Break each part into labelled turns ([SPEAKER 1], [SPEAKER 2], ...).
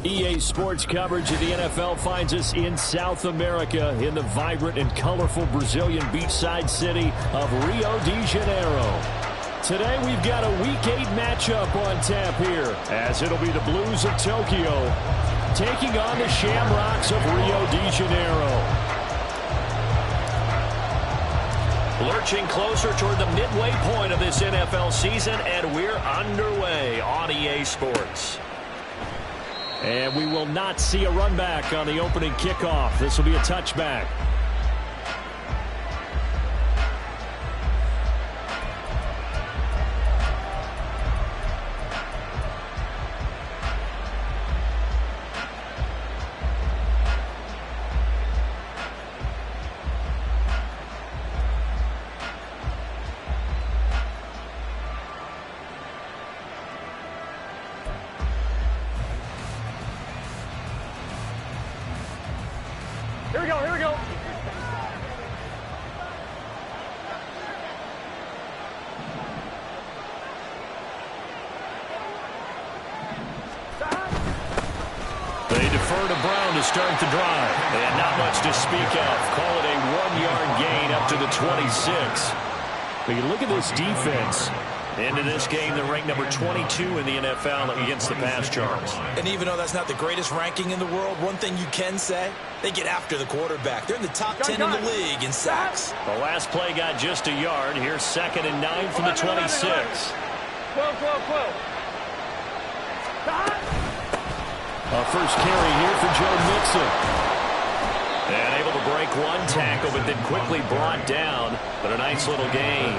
[SPEAKER 1] EA Sports coverage of the NFL finds us in South America in the vibrant and colorful Brazilian beachside city of Rio de Janeiro. Today we've got a Week 8 matchup on tap here, as it'll be the Blues of Tokyo taking on the Shamrocks of Rio de Janeiro. Lurching closer toward the midway point of this NFL season, and we're underway on EA Sports. And we will not see a run back on the opening kickoff. This will be a touchback.
[SPEAKER 2] Here we go, here we go.
[SPEAKER 1] They defer to Brown to start the drive. And not much to speak of. Call it a 1-yard gain up to the 26. But you look at this defense. Into this game, they're ranked number 22 in the NFL against the pass yards.
[SPEAKER 3] And even though that's not the greatest ranking in the world, one thing you can say, they get after the quarterback. They're in the top 10 in the league in sacks.
[SPEAKER 1] The last play got just a yard. Here's 2nd and 9 from the 26.
[SPEAKER 2] 12.
[SPEAKER 1] A first carry here for Joe Mixon. And able to break one tackle, but then quickly brought down. But a nice little gain.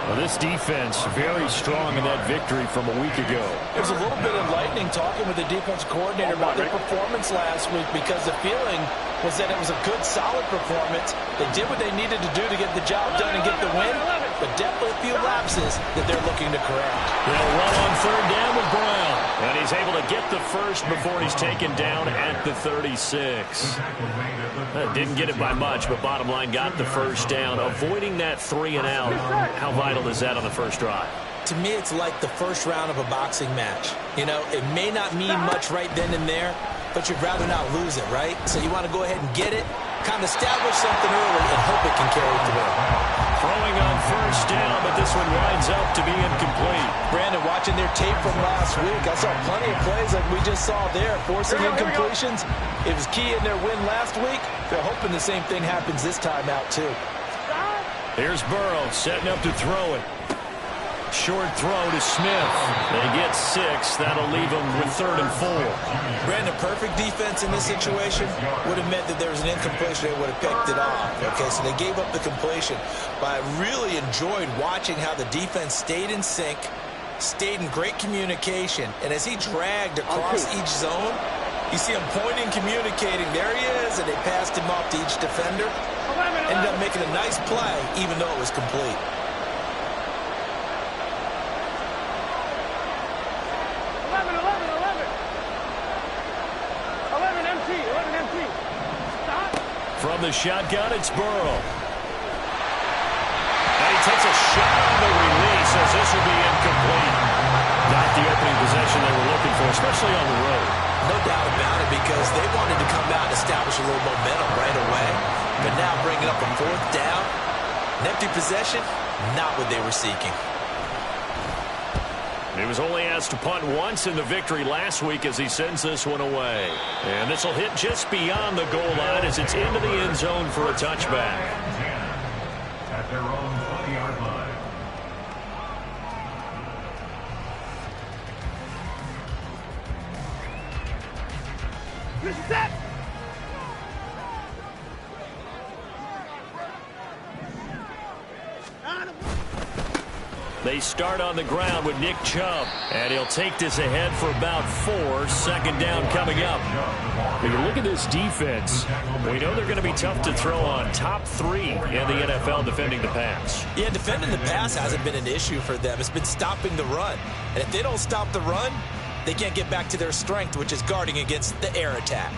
[SPEAKER 1] Well, this defense very strong in that victory from a week ago.
[SPEAKER 3] It was a little bit enlightening talking with the defense coordinator about their performance last week, because the feeling was that it was a good, solid performance. They did what they needed to do to get the job done and get the win, but definitely a few lapses that they're looking to correct.
[SPEAKER 1] They'll run on 3rd down with Brown. And he's able to get the first before he's taken down at the 36. Didn't get it by much, but bottom line got the first down. Avoiding that 3 and out. How vital is that on the first drive?
[SPEAKER 3] To me, it's like the first round of a boxing match. You know, it may not mean much right then and there, but you'd rather not lose it, right? So you want to go ahead and get it, kind of establish something early, and hope it can carry through.
[SPEAKER 1] Throwing on 1st down, but this one winds up to be incomplete.
[SPEAKER 3] Brandon, watching their tape from last week, I saw plenty of plays like we just saw there, forcing incompletions. It was key in their win last week. They're hoping the same thing happens this time out, too.
[SPEAKER 1] Here's Burrow setting up to throw it. Short throw to Smith. They get 6. That'll leave them with 3rd and 4.
[SPEAKER 3] Brandon, perfect defense in this situation would have meant that there was an incompletion. They would have picked it off. Okay, so they gave up the completion. But I really enjoyed watching how the defense stayed in sync, stayed in great communication. And as he dragged across each zone, you see him pointing, communicating. There he is, and they passed him off to each defender. Ended up making a nice play, even though it was complete.
[SPEAKER 2] 11 empty. Stop.
[SPEAKER 1] From the shotgun, it's Burrow. And he takes a shot on the release as this will be incomplete. Not the opening possession they were looking for, especially on the road.
[SPEAKER 3] No doubt about it, because they wanted to come out and establish a little momentum right away. But now bringing up a 4th down, an empty possession, not what they were seeking.
[SPEAKER 1] He was only asked to punt once in the victory last week as he sends this one away. And this will hit just beyond the goal line as it's into the end zone for a touchback.
[SPEAKER 4] At their own 20-yard line.
[SPEAKER 2] Set.
[SPEAKER 1] They start on the ground with Nick Chubb, and he'll take this ahead for about 4. 2nd down coming up. If you look at this defense, we know they're going to be tough to throw on. Top 3 in the NFL defending the pass.
[SPEAKER 3] Yeah, defending the pass hasn't been an issue for them. It's been stopping the run. And if they don't stop the run, they can't get back to their strength, which is guarding against the air attack.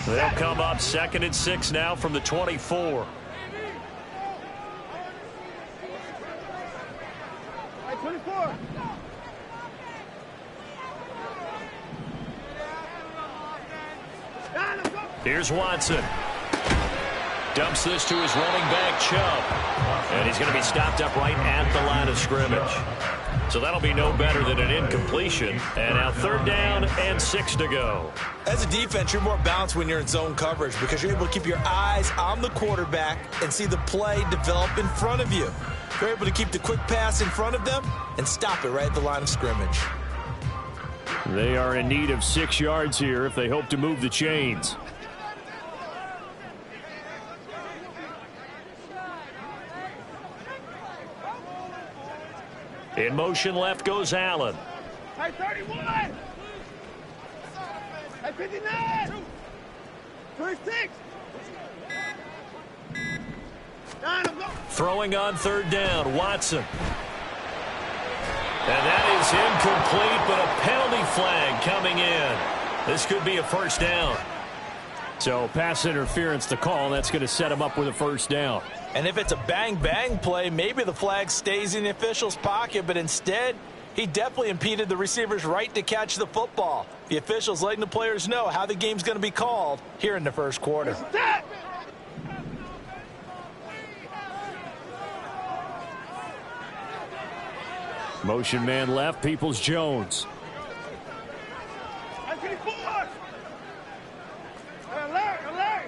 [SPEAKER 1] They'll come up 2nd and 6 now from the 24.
[SPEAKER 2] 24.
[SPEAKER 1] Here's Watson. Dumps this to his running back, Chubb. And he's going to be stopped up right at the line of scrimmage. So that'll be no better than an incompletion. And now 3rd down and 6 to go.
[SPEAKER 3] As a defense, you're more balanced when you're in zone coverage because you're able to keep your eyes on the quarterback and see the play develop in front of you. You're able to keep the quick pass in front of them and stop it right at the line of scrimmage.
[SPEAKER 1] They are in need of 6 yards here if they hope to move the chains. In motion left goes Allen.
[SPEAKER 2] Hey, 31. Hey, 59. 26.
[SPEAKER 1] Throwing on 3rd down, Watson. And that is incomplete, but a penalty flag coming in. This could be a 1st down. So pass interference to call. That's going to set him up with a 1st down.
[SPEAKER 3] And if it's a bang-bang play, maybe the flag stays in the official's pocket, but instead, he definitely impeded the receiver's right to catch the football. The official's letting the players know how the game's going to be called here in the 1st quarter.
[SPEAKER 1] Motion man left, Peoples-Jones.
[SPEAKER 2] Alert, alert.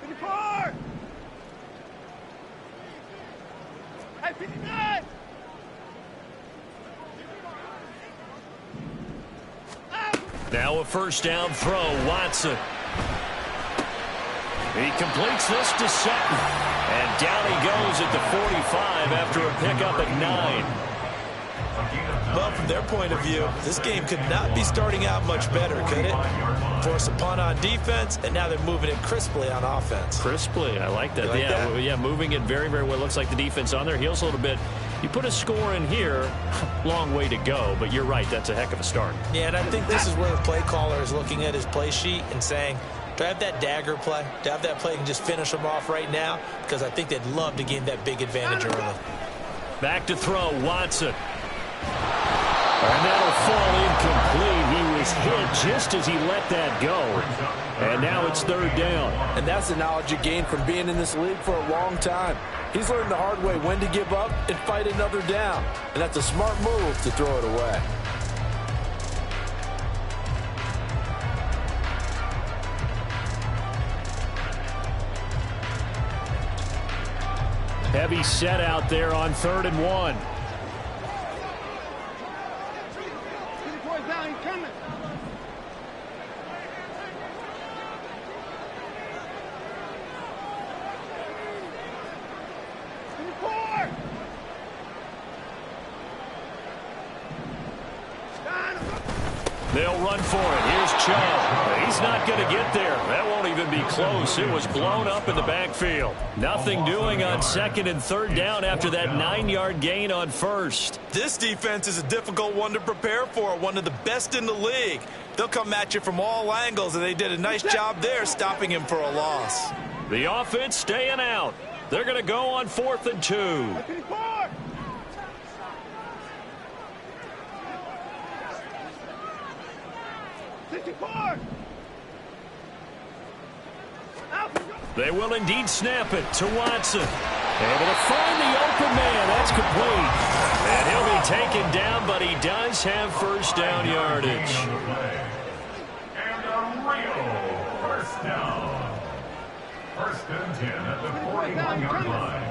[SPEAKER 2] 54. Hey, 59.
[SPEAKER 1] Now a 1st down throw, Watson. He completes this to Sutton. And down he goes at the 45 after a pickup at 9.
[SPEAKER 3] Well, from their point of view, this game could not be starting out much better, could it? Force a punt on defense, and now they're moving it crisply on offense.
[SPEAKER 1] Crisply, I like that.
[SPEAKER 3] Like
[SPEAKER 1] yeah,
[SPEAKER 3] that?
[SPEAKER 1] Yeah, moving it very, very well. Looks like the defense on their heels a little bit. You put a score in here, long way to go, but you're right, that's a heck of a start.
[SPEAKER 3] Yeah, and I think this is where the play caller is looking at his play sheet and saying, do I have that dagger play? Do I have that play and just finish them off right now? Because I think they'd love to gain that big advantage early.
[SPEAKER 1] Back to throw, Watson. And that'll fall incomplete. He was hit just as he let that go. And now it's 3rd down.
[SPEAKER 5] And that's the knowledge you gain from being in this league for a long time. He's learned the hard way when to give up and fight another down. And that's a smart move to throw it away.
[SPEAKER 1] Heavy set out there on 3rd and 1.
[SPEAKER 2] Down, he's coming. 24.
[SPEAKER 1] They'll run for it. Here's Chubb. He's not going to get there. That won't even be close. It was blown up in the backfield. Nothing doing on 2nd and 3rd down after that 9-yard gain on 1st.
[SPEAKER 3] This defense is a difficult one to prepare for, one of the best in the league. They'll come at you from all angles, and they did a nice job there stopping him for a loss.
[SPEAKER 1] The offense staying out. They're going to go on 4th and 2.
[SPEAKER 2] 54.
[SPEAKER 1] They will indeed snap it to Watson. Able to find the open man. That's complete. And he'll be taken down, but he does have 1st down yardage.
[SPEAKER 4] And a real 1st down. 1st and 10 at the 41-yard line.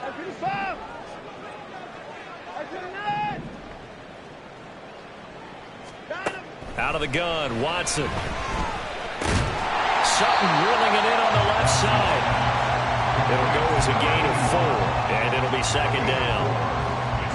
[SPEAKER 2] 55. 59.
[SPEAKER 1] Out of the gun, Watson. Sutton reeling it in on the left side. It'll go as a gain of 4, and it'll be 2nd down.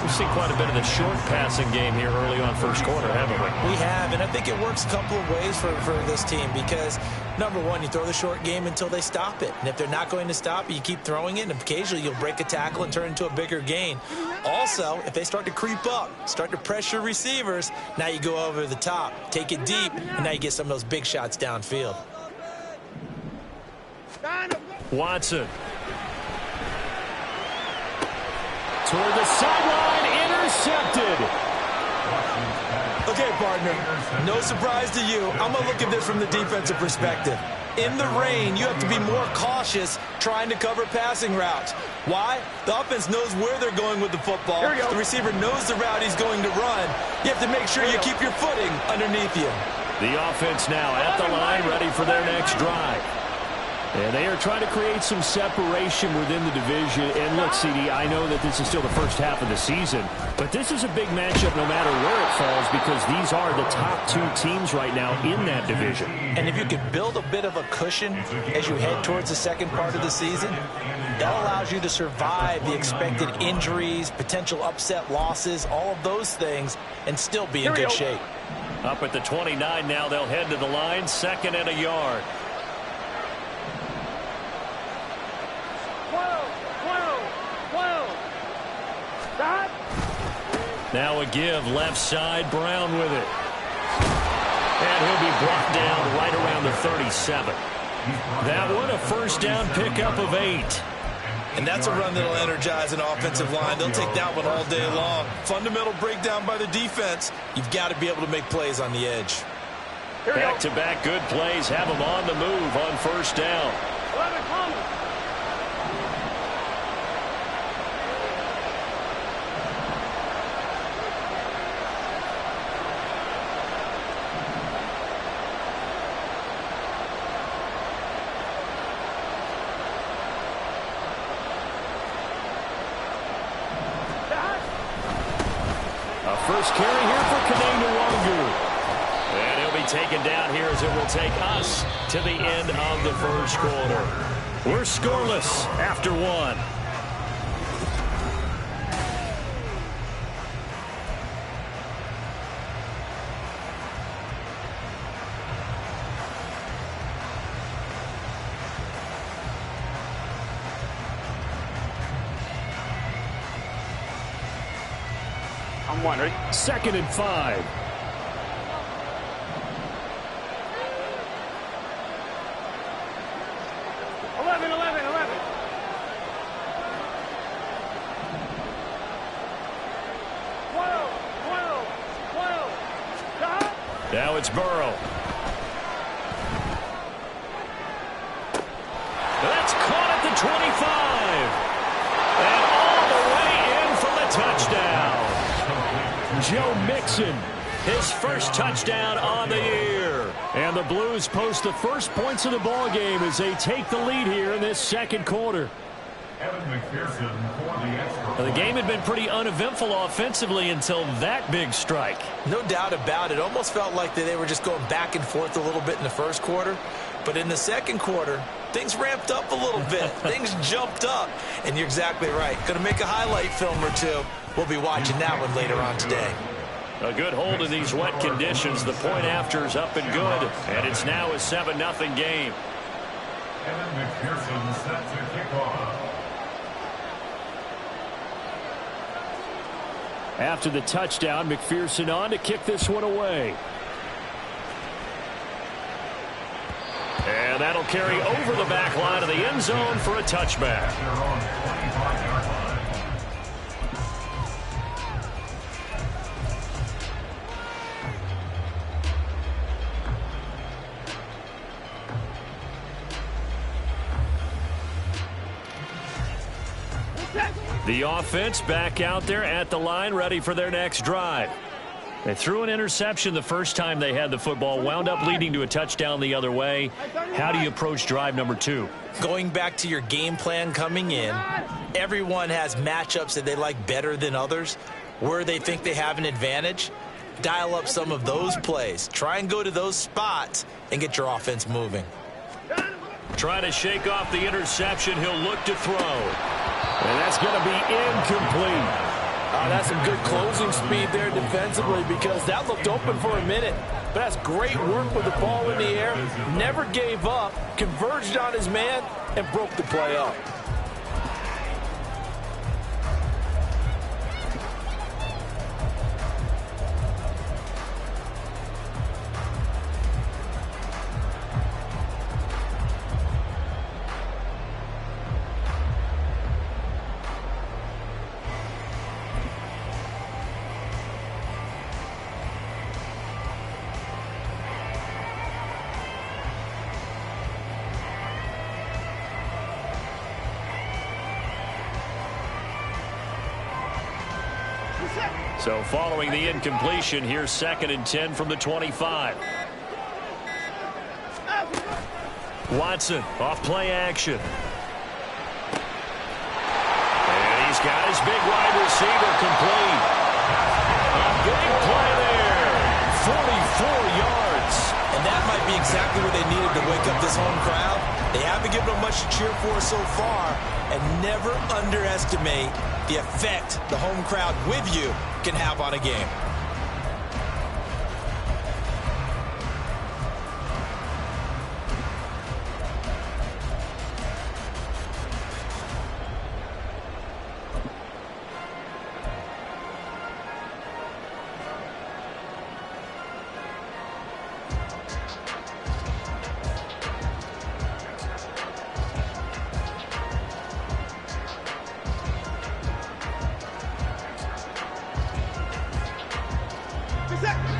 [SPEAKER 1] We've seen quite a bit of the short passing game here early on 1st quarter, haven't we?
[SPEAKER 3] We have, and I think it works a couple of ways for this team because, number one, you throw the short game until they stop it. And if they're not going to stop it, you keep throwing it, and occasionally you'll break a tackle and turn into a bigger gain. Also, if they start to creep up, start to pressure receivers, now you go over the top, take it deep, and now you get some of those big shots downfield.
[SPEAKER 1] Watson. toward the sideline, intercepted.
[SPEAKER 3] Okay, partner, no surprise to you. I'm going to look at this from the defensive perspective. In the rain, you have to be more cautious trying to cover passing routes. Why? The offense knows where they're going with the football. The receiver knows the route he's going to run. You have to make sure you keep your footing underneath you.
[SPEAKER 1] The offense now at the line, ready for their next drive. And they are trying to create some separation within the division. And look, CD, I know that this is still the first half of the season, but this is a big matchup no matter where it falls because these are the top two teams right now in that division.
[SPEAKER 3] And if you can build a bit of a cushion as you head towards the second part of the season, that allows you to survive the expected injuries, potential upset losses, all of those things, and still be in good shape.
[SPEAKER 1] Up at the 29 now, they'll head to the line, 2nd and a yard. Now a give, left side, Brown with it. And he'll be brought down right around the 37. That one, a first down pickup of 8.
[SPEAKER 3] And that's a run that'll energize an offensive line. They'll take that one all day long. Fundamental breakdown by the defense. You've got to be able to make plays on the edge.
[SPEAKER 1] Back-to-back good plays have them on the move on first down. First carry here for Kanenu. And he'll be taken down here as it will take us to the end of the first quarter. We're scoreless after one.
[SPEAKER 2] I'm one, ready?
[SPEAKER 1] 2nd and 5.
[SPEAKER 2] Eleven.
[SPEAKER 1] Now it's Burrow. That's caught at the 25. And all the way in for the touchdown. Joe Mixon, his first touchdown on the year. And the Blues post the first points of the ball game as they take the lead here in this second quarter. The game had been pretty uneventful offensively until that big strike.
[SPEAKER 3] No doubt about it. Almost felt like they were just going back and forth a little bit in the first quarter. But in the second quarter, things ramped up a little bit. Things jumped up. And you're exactly right. Going to make a highlight film or two. We'll be watching that one later on today.
[SPEAKER 1] A good hold of these wet conditions. The point after is up and good. And it's now a 7-0 game.
[SPEAKER 4] Evan McPherson set to kick off.
[SPEAKER 1] After the touchdown, McPherson on to kick this one away. And that'll carry over the back line of the end zone for a touchback. The offense back out there at the line, ready for their next drive. They threw an interception the first time they had the football, wound up leading to a touchdown the other way. How do you approach drive number 2?
[SPEAKER 3] Going back to your game plan coming in, everyone has matchups that they like better than others. Where they think they have an advantage, dial up some of those plays. Try and go to those spots and get your offense moving.
[SPEAKER 1] Trying to shake off the interception. He'll look to throw. And that's going to be incomplete.
[SPEAKER 5] That's some good closing speed there defensively because that looked open for a minute. But that's great work with the ball in the air. Never gave up, converged on his man, and broke the play up.
[SPEAKER 1] So following the incompletion, here's 2nd and 10 from the 25. Watson off play action. And he's got his big wide receiver complete. A big play there. 44 yards.
[SPEAKER 3] And that might be exactly what they needed to wake up this home crowd. They haven't given them much to cheer for so far. And never underestimate the effect the home crowd with you can have on a game.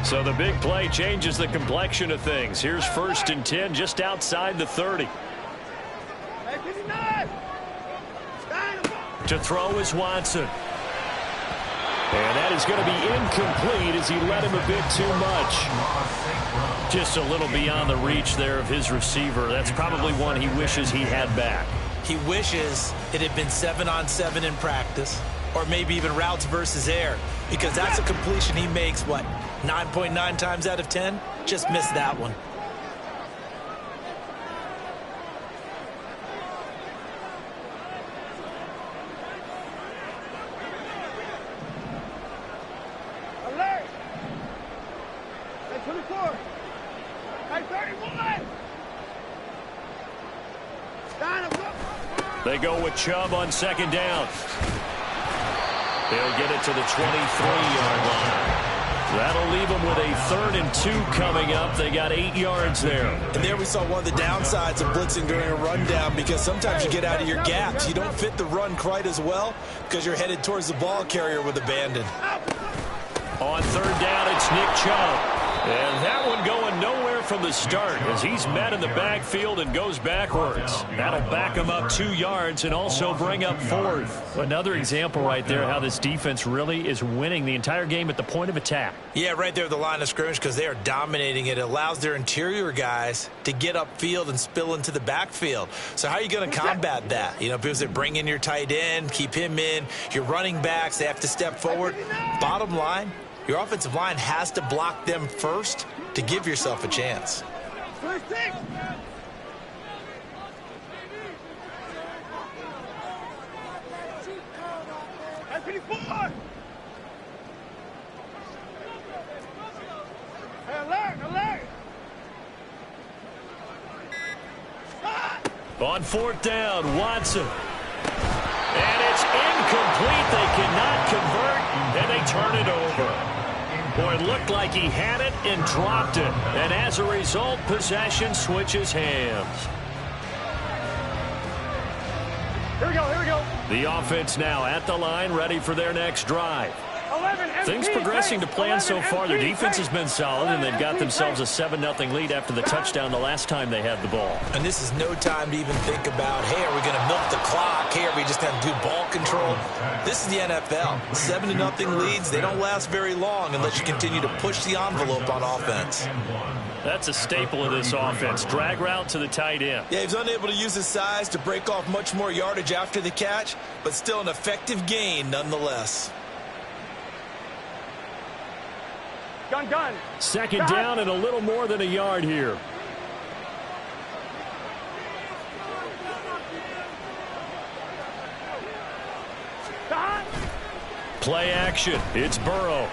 [SPEAKER 1] So the big play changes the complexion of things. Here's 1st and 10 just outside the 30. To throw is Watson. And that is going to be incomplete as he led him a bit too much. Just a little beyond the reach there of his receiver. That's probably one he wishes he had back.
[SPEAKER 3] He wishes it had been 7-on-7 in practice, or maybe even routes versus air, because that's a completion he makes, what, 9.9 times out of 10? Just missed that one.
[SPEAKER 2] Alert! Hey, 24! Hey, 31!
[SPEAKER 1] They go with Chubb on 2nd down. They'll get it to the 23-yard line. That'll leave them with a 3rd and 2 coming up. They got 8 yards there.
[SPEAKER 3] And there we saw one of the downsides of blitzing during a rundown, because sometimes you get out of your gaps. You don't fit the run quite as well because you're headed towards the ball carrier with abandon.
[SPEAKER 1] On 3rd down, it's Nick Chubb. And that one going nowhere from the start as he's met in the backfield and goes backwards. That'll back him up 2 yards and also bring up 4th. Another example right there how this defense really is winning the entire game at the point of attack.
[SPEAKER 3] Yeah, right there at the line of scrimmage, because they are dominating it. It allows their interior guys to get upfield and spill into the backfield. So how are you going to combat that? You know, because they bring in your tight end, keep him in. Your running backs, they have to step forward. Bottom line, your offensive line has to block them first to give yourself a chance.
[SPEAKER 1] On 4th down, Watson. And it's incomplete. They cannot convert, and they turn it over. Boy, it looked like he had it and dropped it. And as a result, possession switches hands.
[SPEAKER 2] Here we go, here we go.
[SPEAKER 1] The offense now at the line, ready for their next drive. Things progressing to plan so far. Their defense has been solid, and they've got themselves a 7-0 lead after the touchdown the last time they had the ball.
[SPEAKER 3] And this is no time to even think about, hey, are we going to milk the clock? Hey, are we just going to do ball control? This is the NFL. 7-0 leads, they don't last very long unless you continue to push the envelope on offense.
[SPEAKER 1] That's a staple of this offense. Drag route to the tight end.
[SPEAKER 3] Yeah, he's unable to use his size to break off much more yardage after the catch, but still an effective gain nonetheless.
[SPEAKER 2] Gun.
[SPEAKER 1] 2nd down and a little more than a yard here. Play action. It's Burrow.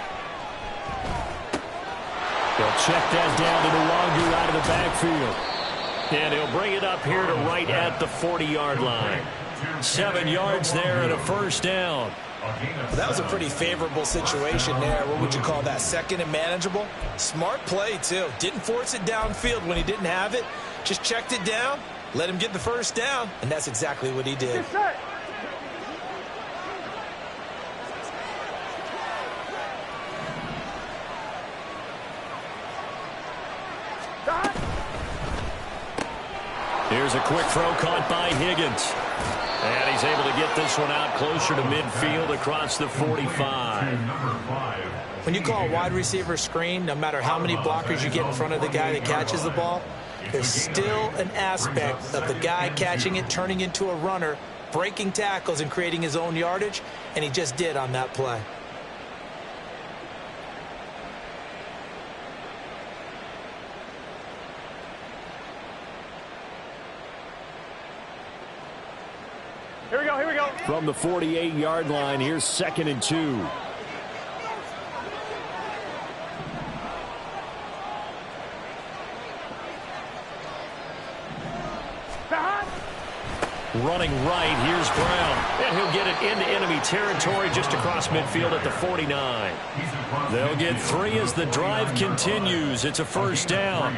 [SPEAKER 1] They'll check that down to the Wagyu out of the backfield. And he'll bring it up here to right at the 40-yard line. 7 yards there and a 1st down.
[SPEAKER 3] Well, that was a pretty favorable situation there. What would you call that? 2nd and manageable? Smart play, too. Didn't force it downfield when he didn't have it. Just checked it down, let him get the 1st down, and that's exactly what he did.
[SPEAKER 1] Here's a quick throw caught by Higgins. And he's able to get this one out closer to midfield across the 45.
[SPEAKER 3] When you call a wide receiver screen, no matter how many blockers you get in front of the guy that catches the ball, there's still an aspect of the guy catching it, turning into a runner, breaking tackles and creating his own yardage, and he just did on that play.
[SPEAKER 2] Here we go, here we go.
[SPEAKER 1] From the 48-yard line, here's 2nd and 2. Running right, here's Brown. And he'll get it into enemy territory just across midfield at the 49. They'll get 3 as the drive continues. It's a first down.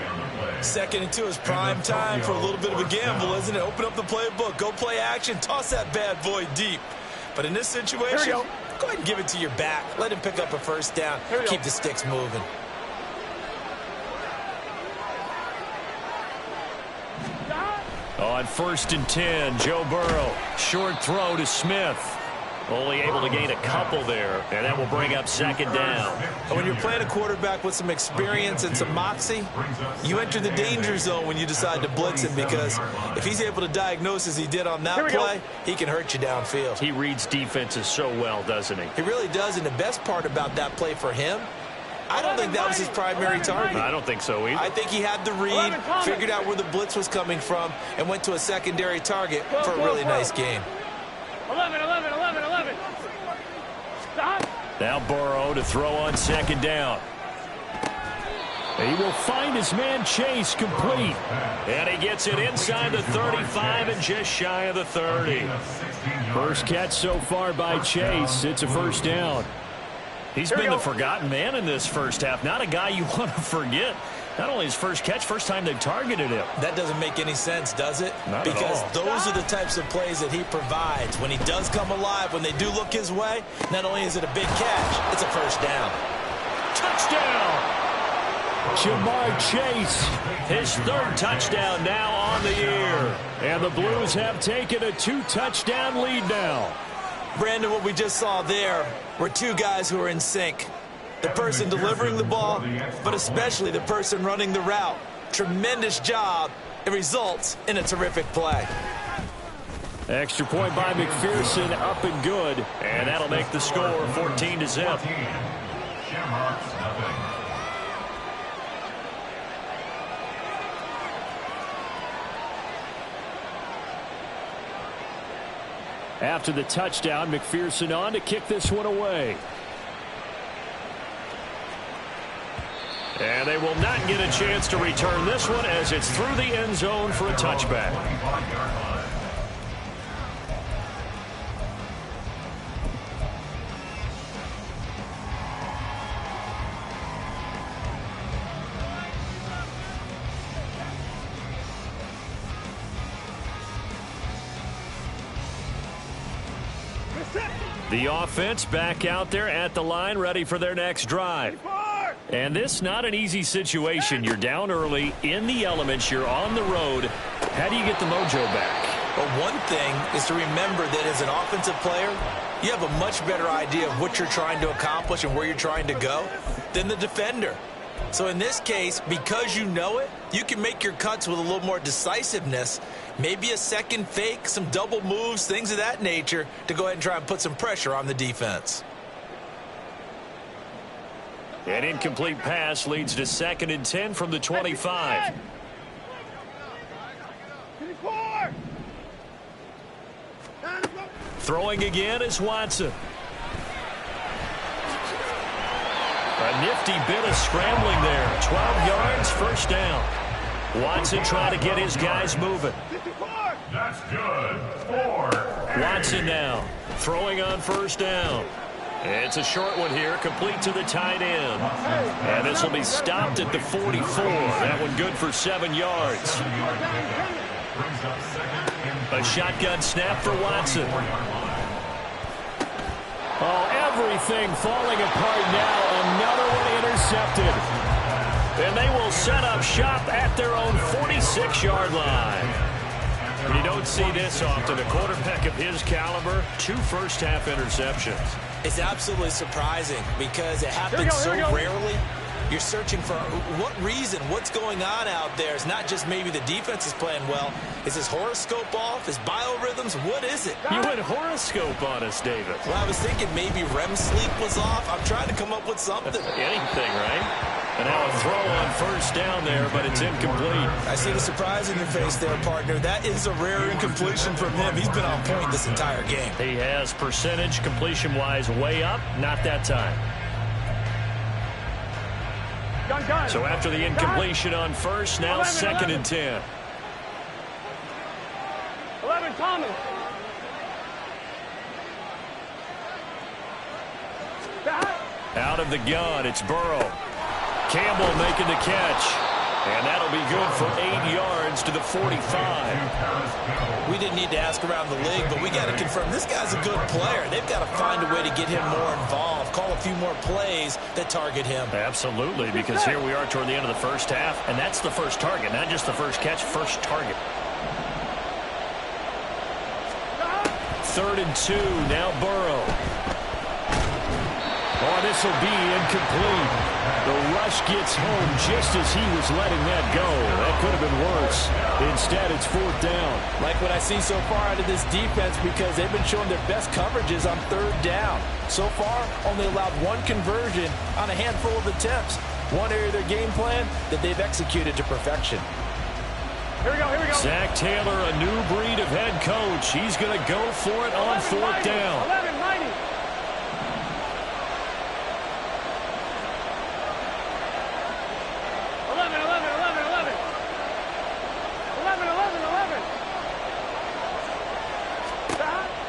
[SPEAKER 3] 2nd and 2 is prime time for a little bit of a gamble, isn't it? Open up the playbook, go play action, toss that bad boy deep. But in this situation, go ahead and give it to your back. Let him pick up a first down. Keep the sticks moving.
[SPEAKER 1] On 1st and 10, Joe Burrow. Short throw to Smith. Only able to gain a couple there, and that will bring up 2nd down.
[SPEAKER 3] And when you're playing a quarterback with some experience and some moxie, you enter the danger zone when you decide to blitz him, because if he's able to diagnose as he did on that play, he can hurt you downfield.
[SPEAKER 1] He reads defenses so well, doesn't he?
[SPEAKER 3] He really does, and the best part about that play for him, I don't think that was his primary target.
[SPEAKER 1] I don't think so either.
[SPEAKER 3] I think he had the read, figured out where the blitz was coming from, and went to a secondary target for a really nice game.
[SPEAKER 2] 11. Stop.
[SPEAKER 1] Now Burrow to throw on 2nd down. He will find his man Chase complete. And he gets it inside the 35 and just shy of the 30. First catch so far by Chase. It's a first down. He's been the forgotten man in this first half. Not a guy you want to forget. Not only his first catch, first time they've targeted him.
[SPEAKER 3] That doesn't make any sense, does it?
[SPEAKER 1] Not
[SPEAKER 3] because
[SPEAKER 1] at all.
[SPEAKER 3] Those are the types of plays that he provides. When he does come alive, when they do look his way, not only is it a big catch, it's a first down.
[SPEAKER 1] Touchdown! Jamar Chase, his 3rd touchdown now on the year. And the Blues have taken a 2-touchdown lead now.
[SPEAKER 3] Brandon, what we just saw there were 2 guys who are in sync. The person delivering the ball, but especially the person running the route. Tremendous job. It results in a terrific play.
[SPEAKER 1] Extra point by McPherson, up and good. And that'll make the score 14-0. After the touchdown, McPherson on to kick this one away. And they will not get a chance to return this one as it's through the end zone for a touchback. The offense back out there at the line, ready for their next drive. And this not an easy situation. You're down early, in the elements, you're on the road. How do you get the mojo back?
[SPEAKER 3] Well, one thing is to remember that as an offensive player, you have a much better idea of what you're trying to accomplish and where you're trying to go than the defender. So in this case, because you know it, you can make your cuts with a little more decisiveness, maybe a second fake, some double moves, things of that nature, to go ahead and try and put some pressure on the defense.
[SPEAKER 1] An incomplete pass leads to 2nd and 10 from the 25. Throwing again is Watson. A nifty bit of scrambling there. 12 yards, first down. Watson trying to get his guys moving.
[SPEAKER 4] That's good. 4.
[SPEAKER 1] Watson now throwing on first down. It's a short one here, complete to the tight end. And this will be stopped at the 44. That one good for 7 yards. A shotgun snap for Watson. Oh, everything falling apart now. Another one intercepted. And they will set up shop at their own 46-yard line. And you don't see this often. A quarterback of his caliber, 2 first-half interceptions.
[SPEAKER 3] It's absolutely surprising because it happens so rarely. You're searching for what reason, what's going on out there. It's not just maybe the defense is playing well. Is his horoscope off? His biorhythms? What is it?
[SPEAKER 1] You went horoscope on us, David.
[SPEAKER 3] Well, I was thinking maybe REM sleep was off. I'm trying to come up with something.
[SPEAKER 1] Anything, right? And now a throw on first down there, but it's incomplete.
[SPEAKER 3] I see the surprise in your face there, partner. That is a rare incompletion from him. He's been on point this entire game.
[SPEAKER 1] He has percentage completion-wise way up. Not that time. So after the incompletion on first, now 2nd and 10.
[SPEAKER 2] 11, Thomas.
[SPEAKER 1] Out of the gun, it's Burrow. Campbell making the catch. And that'll be good for 8 yards to the 45.
[SPEAKER 3] We didn't need to ask around the league, but we got to confirm this guy's a good player. They've got to find a way to get him more involved, call a few more plays that target him.
[SPEAKER 1] Absolutely, because here we are toward the end of the first half, and that's the first target, not just the first catch, first target. 3rd and 2, now Burrow. Oh, this will be incomplete. The rush gets home just as he was letting that go. That could have been worse. Instead, it's 4th down.
[SPEAKER 3] Like what I see so far out of this defense, because they've been showing their best coverages on 3rd down. So far, only allowed 1 conversion on a handful of attempts. One area of their game plan that they've executed to perfection.
[SPEAKER 2] Here we go, here we go.
[SPEAKER 1] Zach Taylor, a new breed of head coach. He's going to go for it on 4th down.
[SPEAKER 2] 11, mighty. 11.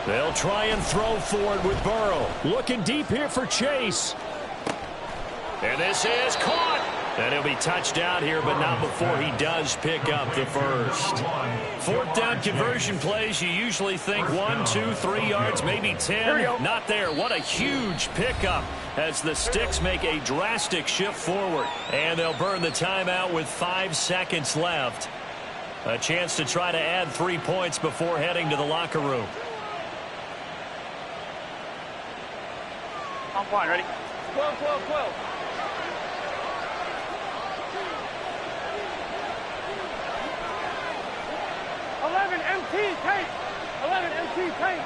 [SPEAKER 1] They'll try and throw for it with Burrow. Looking deep here for Chase. And this is caught. And he'll be touched out here, but not before he does pick up the first. 4th down conversion plays, you usually think 1, 2, 3 yards, maybe 10. Not there. What a huge pickup as the Sticks make a drastic shift forward. And they'll burn the timeout with 5 seconds left. A chance to try to add 3 points before heading to the locker room.
[SPEAKER 2] I'm fine, ready? 12, 12, 12. 11 MT tape. 11 MT tape.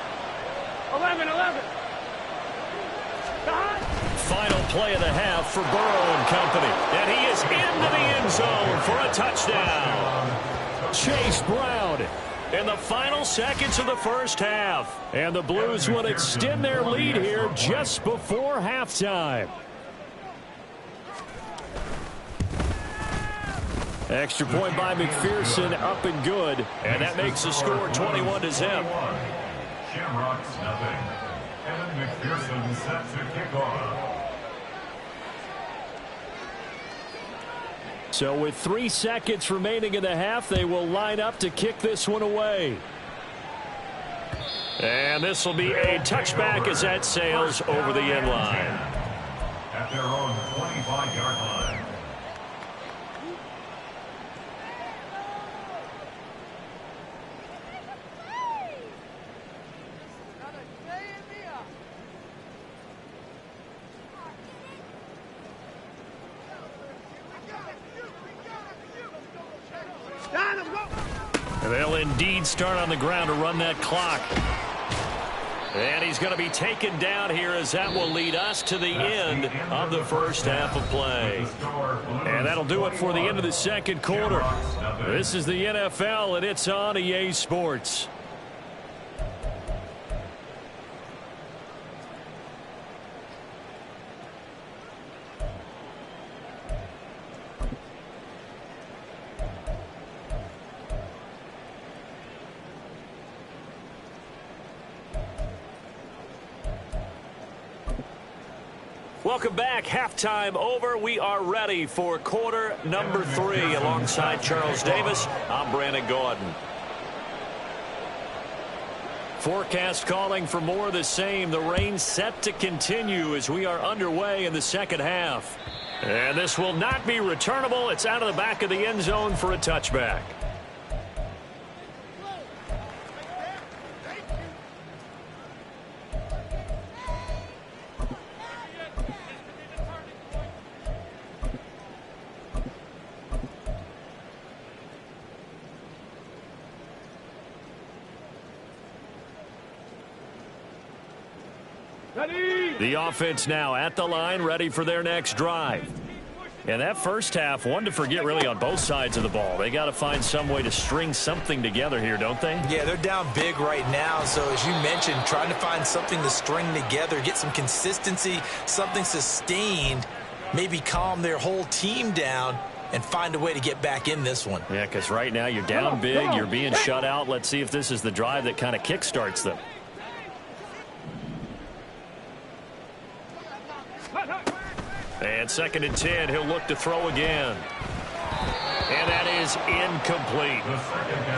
[SPEAKER 2] 11, 11.
[SPEAKER 1] Final play of the half for Burrow and company. And he is into the end zone for a touchdown. Chase Brown in the final seconds of the first half. And the Blues will extend their lead here just before halftime. Extra point by McPherson, up and good. And that makes the score 21-0.
[SPEAKER 4] Shamrocks nothing. Evan McPherson set to kick off.
[SPEAKER 1] So with 3 seconds remaining in the half, they will line up to kick this one away. And this will be a touchback as that sails over the end line.
[SPEAKER 4] At their own 25-yard line.
[SPEAKER 1] And they'll indeed start on the ground to run that clock. And he's going to be taken down here as that will lead us to the end of the first half of play. And that'll do it for the end of the second quarter. This is the NFL, and it's on EA Sports. Welcome back. Halftime over. We are ready for quarter number 3. Alongside Charles Davis, I'm Brandon Gordon. Forecast calling for more of the same. The rain set to continue as we are underway in the second half. And this will not be returnable. It's out of the back of the end zone for a touchback. The offense now at the line, ready for their next drive. And that first half, one to forget really on both sides of the ball. They got to find some way to string something together here, don't they?
[SPEAKER 3] Yeah, they're down big right now. So as you mentioned, trying to find something to string together, get some consistency, something sustained, maybe calm their whole team down and find a way to get back in this one.
[SPEAKER 1] Yeah, because right now you're down big, you're being shut out. Let's see if this is the drive that kind of kickstarts them. And 2nd and 10, he'll look to throw again. And that is incomplete.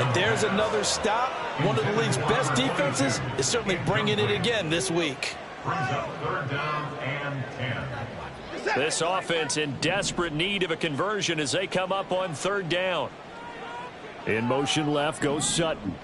[SPEAKER 5] And there's another stop. One of the league's best defenses is certainly bringing it again this week.
[SPEAKER 4] Brings up 3rd down and 10.
[SPEAKER 1] This offense in desperate need of a conversion as they come up on 3rd down. In motion left goes Sutton.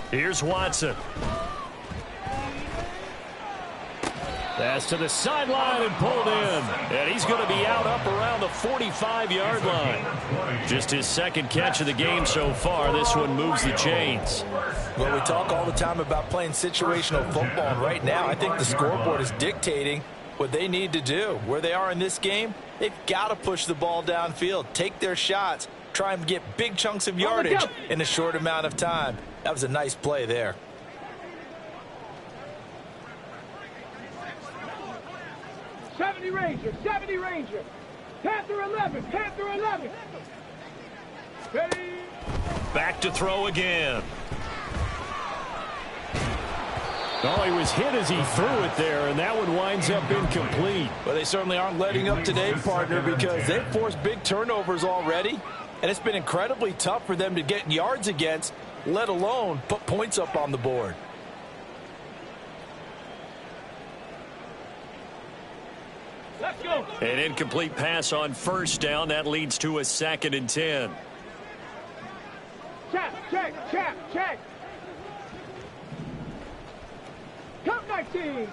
[SPEAKER 1] Here's Watson. Pass to the sideline and pulled in. And he's going to be out up around the 45-yard line. Just his 2nd catch of the game so far. This one moves the chains.
[SPEAKER 3] Well, we talk all the time about playing situational football. And right now, I think the scoreboard is dictating what they need to do. Where they are in this game, they've got to push the ball downfield, take their shots, try and get big chunks of yardage in a short amount of time. That was a nice play there.
[SPEAKER 2] Ranger, 70 Ranger. Panther 11, Panther 11. Ready.
[SPEAKER 1] Back to throw again. Oh, he was hit as he threw it there, and that one winds up incomplete.
[SPEAKER 5] Well, they certainly aren't letting up today, partner, because they've forced big turnovers already, and it's been incredibly tough for them to get yards against, let alone put points up on the board.
[SPEAKER 2] Let's go.
[SPEAKER 1] An incomplete pass on 1st down. That leads to a 2nd and 10.
[SPEAKER 2] Check. Come 19.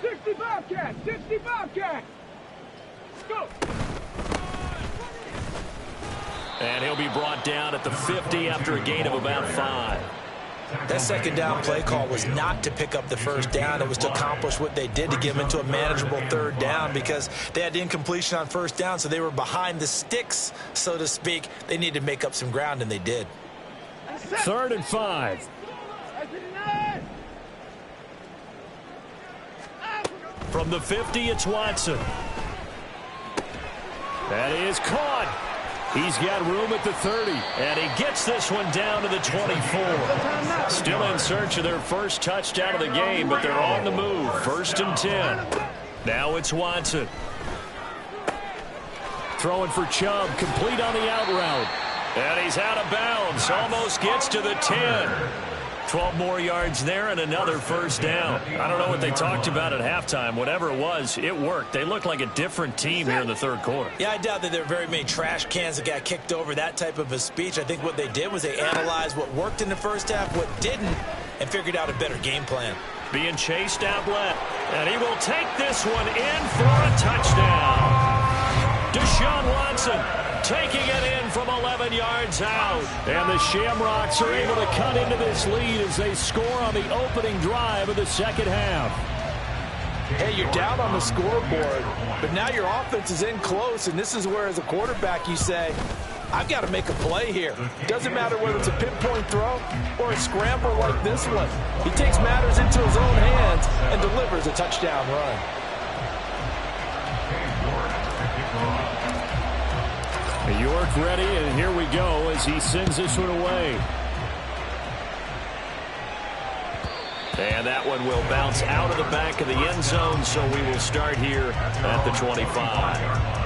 [SPEAKER 2] 65 cat. Go.
[SPEAKER 1] And he'll be brought down at the 50 after a gain of about 5.
[SPEAKER 3] That 2nd down play call was not to pick up the 1st down. It was to accomplish what they did to get them into a manageable 3rd down because they had incompletion on 1st down, so they were behind the sticks, so to speak. They needed to make up some ground, and they did.
[SPEAKER 1] 3rd and 5. From the 50, it's Watson. That is caught. He's got room at the 30, and he gets this one down to the 24. Still in search of their first touchdown of the game, but they're on the move. 1st and 10. Now it's Watson. Throwing for Chubb, complete on the out route. And he's out of bounds, almost gets to the 10. 12 more yards there and another 1st down. I don't know what they talked about at halftime. Whatever it was, it worked. They look like a different team here in the 3rd quarter.
[SPEAKER 3] Yeah, I doubt that there are very many trash cans that got kicked over, that type of a speech. I think what they did was they analyzed what worked in the 1st half, what didn't, and figured out a better game plan.
[SPEAKER 1] Being chased out left, and he will take this one in for a touchdown. Deshaun Watson taking it in from 11 yards out. And the Shamrocks are able to cut into this lead as they score on the opening drive of the 2nd half.
[SPEAKER 5] Hey, you're down on the scoreboard, but now your offense is in close, and this is where, as a quarterback, you say, I've got to make a play here. Doesn't matter whether it's a pinpoint throw or a scramble like this one. He takes matters into his own hands and delivers a touchdown run.
[SPEAKER 1] York ready, and here we go as he sends this one away. And that one will bounce out of the back of the end zone, so we will start here at the 25.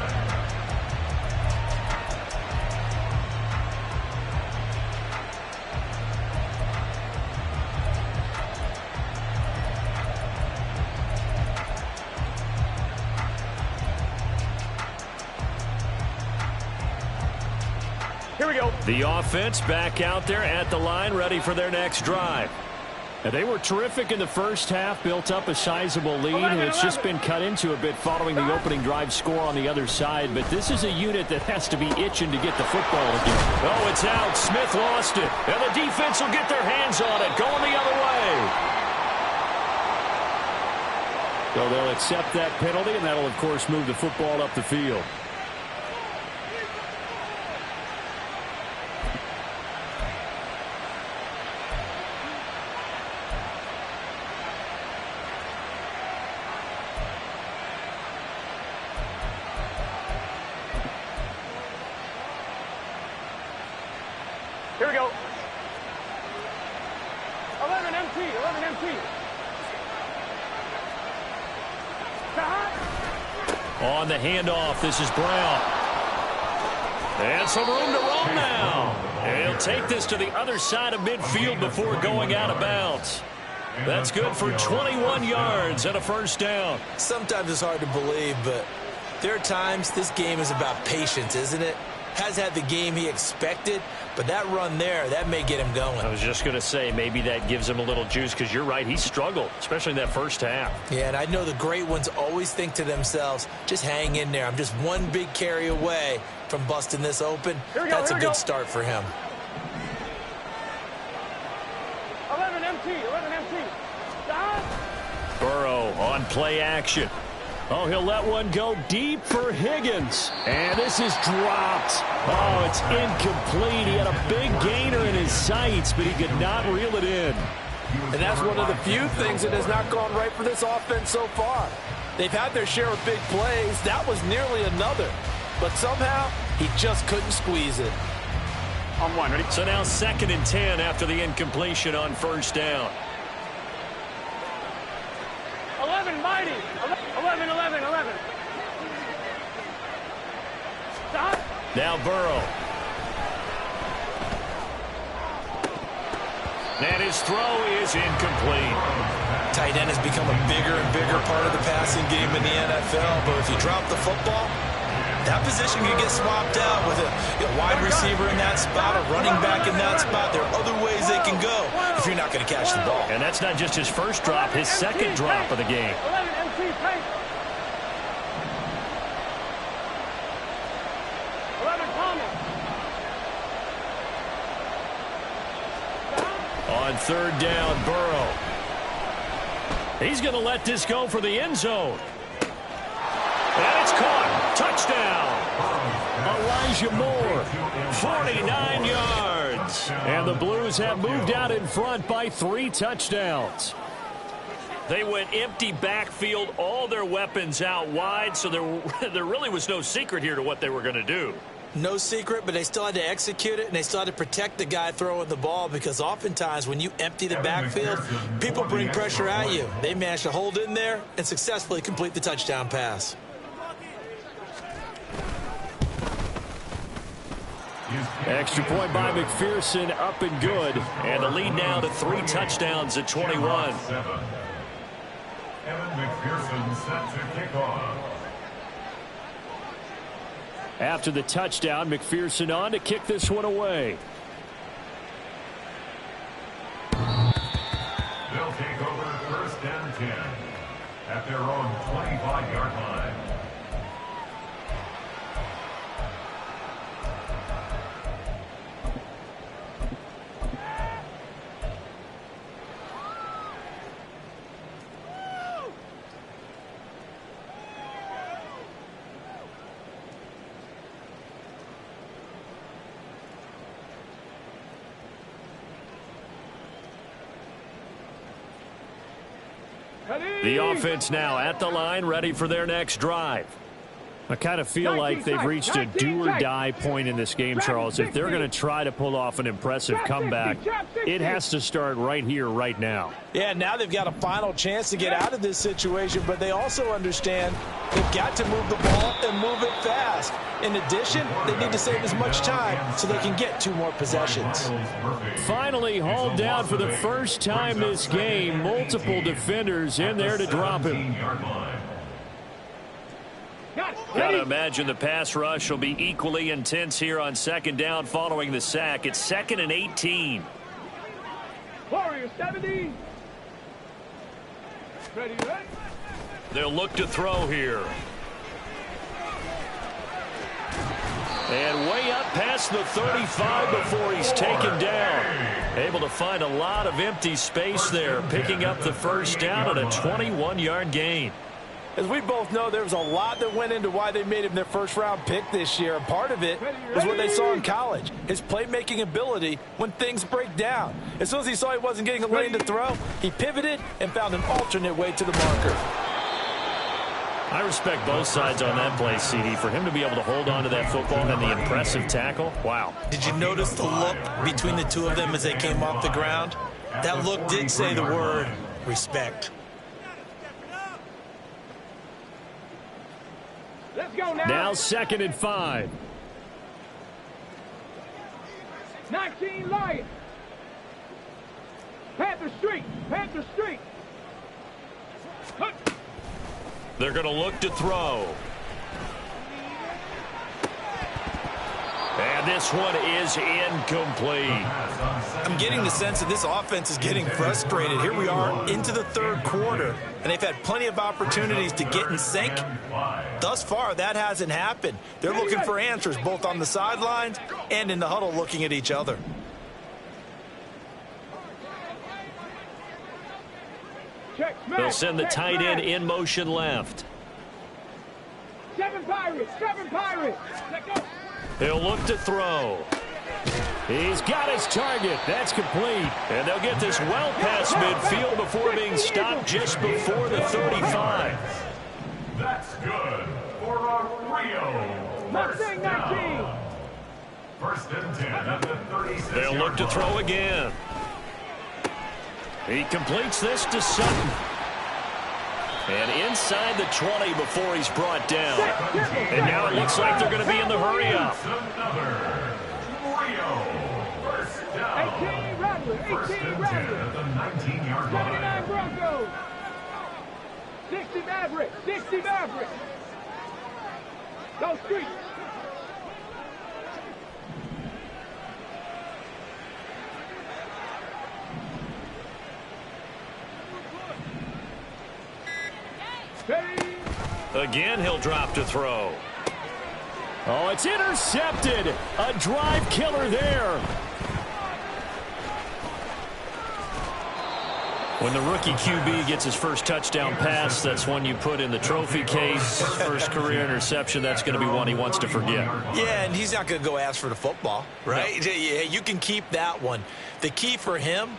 [SPEAKER 2] Here we go.
[SPEAKER 1] The offense back out there at the line, ready for their next drive. And they were terrific in the first half, built up a sizable lead, and it's just been cut into a bit following the opening drive score on the other side. But this is a unit that has to be itching to get the football again. Oh, it's out. Smith lost it. And the defense will get their hands on it, going the other way. So they'll accept that penalty, and that'll, of course, move the football up the field.
[SPEAKER 2] Here we go. 11 MT, 11 MT.
[SPEAKER 1] On the handoff, this is Brown. And some room to roam now. And he'll take this to the other side of midfield before going out of bounds. That's good for 21 yards and a first down.
[SPEAKER 3] Sometimes it's hard to believe, but there are times this game is about patience, isn't it? Has had the game he expected, but that run there, that may get him going.
[SPEAKER 1] I was just going to say, maybe that gives him a little juice, because you're right, he struggled, especially in that first half.
[SPEAKER 3] Yeah, and I know the great ones always think to themselves, just hang in there. I'm just one big carry away from busting this open. That's a good start for him.
[SPEAKER 2] 11 MT, 11 MT. Stop.
[SPEAKER 1] Burrow on play action. Oh, he'll let one go deep for Higgins. And this is dropped. Oh, it's incomplete. He had a big gainer in his sights, but he could not reel it in.
[SPEAKER 5] And that's one of the few things that has not gone right for this offense so far. They've had their share of big plays. That was nearly another. But somehow, he just couldn't squeeze it.
[SPEAKER 2] On one, ready?
[SPEAKER 1] So now 2nd and 10 after the incompletion on first down.
[SPEAKER 2] 11 mighty. 11, 11, 11. Stop.
[SPEAKER 1] Now Burrow. And his throw is incomplete.
[SPEAKER 3] Tight end has become a bigger and bigger part of the passing game in the NFL, but if you drop the football, that position can get swapped out with a wide receiver in that spot, a running back in that spot. There are other ways they can go if you're not going to catch the ball.
[SPEAKER 1] And that's not just his first drop, his second drop of the game.
[SPEAKER 2] 11 MT paint. 11 Thomas.
[SPEAKER 1] On 3rd down, Burrow. He's going to let this go for the end zone. And it's caught. Touchdown. Elijah Moore, 49 yards. And the Blues have moved out in front by 3 touchdowns. They went empty backfield, all their weapons out wide, so there really was no secret here to what they were going to do.
[SPEAKER 3] No secret, but they still had to execute it, and they still had to protect the guy throwing the ball, because oftentimes when you empty the backfield, people bring pressure at you. They managed to hold in there and successfully complete the touchdown pass.
[SPEAKER 1] Extra point by McPherson, up and good. And the lead now to 3 touchdowns at 21.
[SPEAKER 4] Evan McPherson set to kick off.
[SPEAKER 1] After the touchdown, McPherson on to kick this one away.
[SPEAKER 4] They'll take over 1st and 10 at their own 25-yard line.
[SPEAKER 1] The offense now at the line, ready for their next drive. I kind of feel like they've reached a do-or-die point in this game, Charles. If they're going to try to pull off an impressive comeback, it has to start right here, right now.
[SPEAKER 5] Yeah, now they've got a final chance to get out of this situation, but they also understand they've got to move the ball and move it fast. In addition, they need to save as much time so they can get 2 more possessions.
[SPEAKER 1] Finally hauled down for the first time this game. Multiple defenders in there to drop him. Gotta imagine the pass rush will be equally intense here on 2nd down following the sack. It's 2nd and 18.
[SPEAKER 2] Warrior 70. Ready, ready.
[SPEAKER 1] They'll look to throw here. And way up past the 35 before he's taken down. Able to find a lot of empty space there, picking up the first down and a 21-yard gain.
[SPEAKER 5] As we both know, there was a lot that went into why they made him their first-round pick this year. And part of it was what they saw in college, his playmaking ability when things break down. As soon as he saw he wasn't getting a lane to throw, he pivoted and found an alternate way to the marker.
[SPEAKER 1] I respect both sides on that play, CD. For him to be able to hold on to that football and the impressive tackle, wow.
[SPEAKER 3] Did you notice the look between the two of them as they came off the ground? That look did say the word respect.
[SPEAKER 2] Let's go now.
[SPEAKER 1] Now 2nd and 5.
[SPEAKER 2] 19 Lions. Panther Street. Panther Street. Hook.
[SPEAKER 1] They're going to look to throw. And this one is incomplete.
[SPEAKER 3] I'm getting the sense that this offense is getting frustrated. Here we are into the third quarter, and they've had plenty of opportunities to get in sync. Thus far, that hasn't happened. They're looking for answers both on the sidelines and in the huddle looking at each other.
[SPEAKER 1] They'll send the tight end in motion left.
[SPEAKER 2] 7 Pirates. 7 Pirates. Let go.
[SPEAKER 1] He'll look to throw. He's got his target. That's complete. And they'll get this well past midfield before being stopped just before the 35.
[SPEAKER 4] That's good for a Rio first down. 1st and 10 at the 36.
[SPEAKER 1] They'll look to throw again. He completes this to Sutton. And inside the 20 before he's brought down. And now it looks like they're going to be in the hurry-up.
[SPEAKER 4] Another Rio first down.
[SPEAKER 2] 18 Rattler.
[SPEAKER 4] 1st
[SPEAKER 2] 18
[SPEAKER 4] and 10
[SPEAKER 2] Rattler.
[SPEAKER 4] at the 19-yard
[SPEAKER 2] 79
[SPEAKER 4] line.
[SPEAKER 2] Broncos. 60 Mavericks. 60 Mavericks. Go Streets.
[SPEAKER 1] Again, he'll drop to throw. Oh, it's intercepted. A drive killer there. When the rookie QB gets his first touchdown pass, that's one you put in the trophy case. First career interception, that's going to be one he wants to forget.
[SPEAKER 3] Yeah, and he's not going to go ask for the football, right? No. Yeah, you can keep that one. The key for him,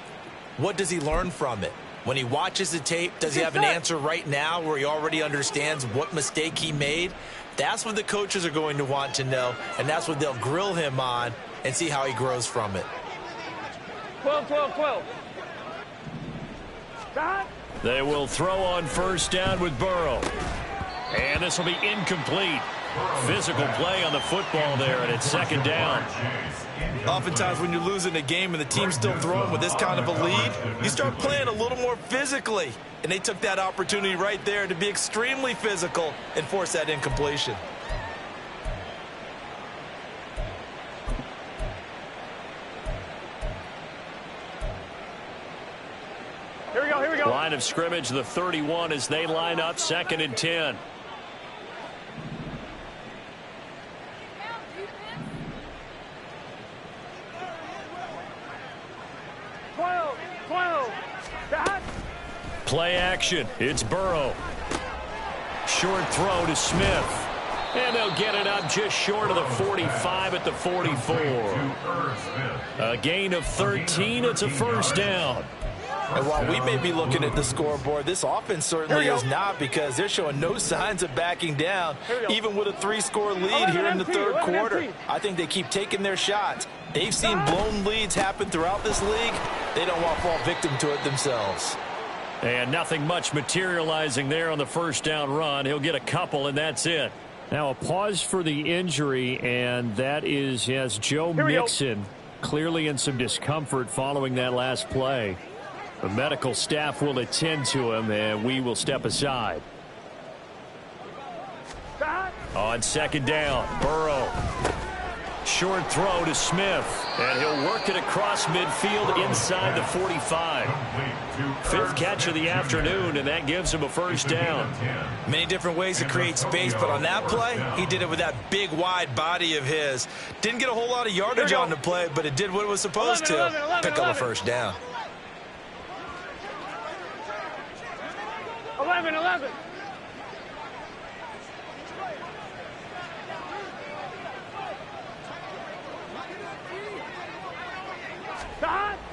[SPEAKER 3] what does he learn from it? When he watches the tape, does he have an answer right now where he already understands what mistake he made? That's what the coaches are going to want to know, and that's what they'll grill him on and see how he grows from it.
[SPEAKER 2] 12, 12, 12.
[SPEAKER 1] They will throw on first down with Burrow. And this will be incomplete. Physical play on the football there, and it's 2nd down.
[SPEAKER 3] Oftentimes when you're losing a game and the team's still throwing with this kind of a lead, you start playing a little more physically. And they took that opportunity right there to be extremely physical and force that incompletion.
[SPEAKER 2] Here we go, here we go.
[SPEAKER 1] Line of scrimmage, the 31 as they line up 2nd and 10.
[SPEAKER 2] 12, 12.
[SPEAKER 1] Play action. It's Burrow. Short throw to Smith. And they'll get it up just short of the 45 at the 44. A gain of 13. It's a first down.
[SPEAKER 5] And while we may be looking at the scoreboard, this offense certainly is not, because they're showing no signs of backing down, even with a 3-score lead here in the third quarter. I think they keep taking their shots. They've seen blown leads happen throughout this league. They don't want to fall victim to it themselves.
[SPEAKER 1] And nothing much materializing there on the first down run. He'll get a couple, and that's it. Now a pause for the injury, and that is, yes, Joe Mixon clearly in some discomfort following that last play. The medical staff will attend to him, and we will step aside. On second down, Burrow. Short throw to Smith, and he'll work it across midfield inside the 45. Fifth catch of the afternoon, and that gives him a first down.
[SPEAKER 3] Many different ways to create space, but on that play, he did it with that big, wide body of his. Didn't get a whole lot of yardage on the play, but it did what it was supposed to. Pick up a first down.
[SPEAKER 2] 11.